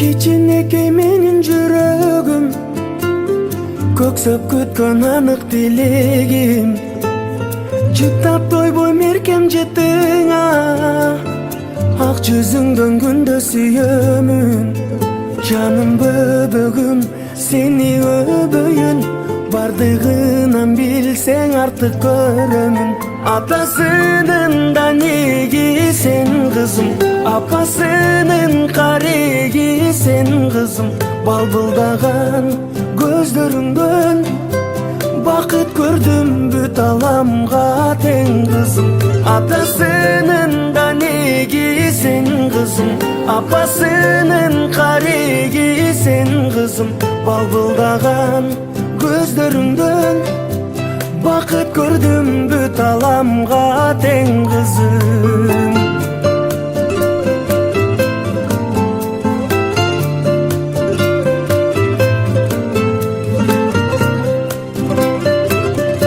Кичинекей менин жүрөгүм, көксөп күткөн анык тилегим. Жыттап тойбой меркем жеттиңа, ак жүзүңдөн күндө сүйөмүн. Жаным бөбөгүм, сени өбөйүн, бардыгынан билсең артык көрөмүн. Атасынын да неги сен кызым, апасынын кареги сен кызым. Балбылдаган көздөрүңдөн бакыт көрдүм, бүт аламга тең кызым. Атасынын да неги сен кызым, апасынын кареги сен кызым. Балбылдаган көздөрүңдөн бакыт көрдүм, бүт аламга тең кызым.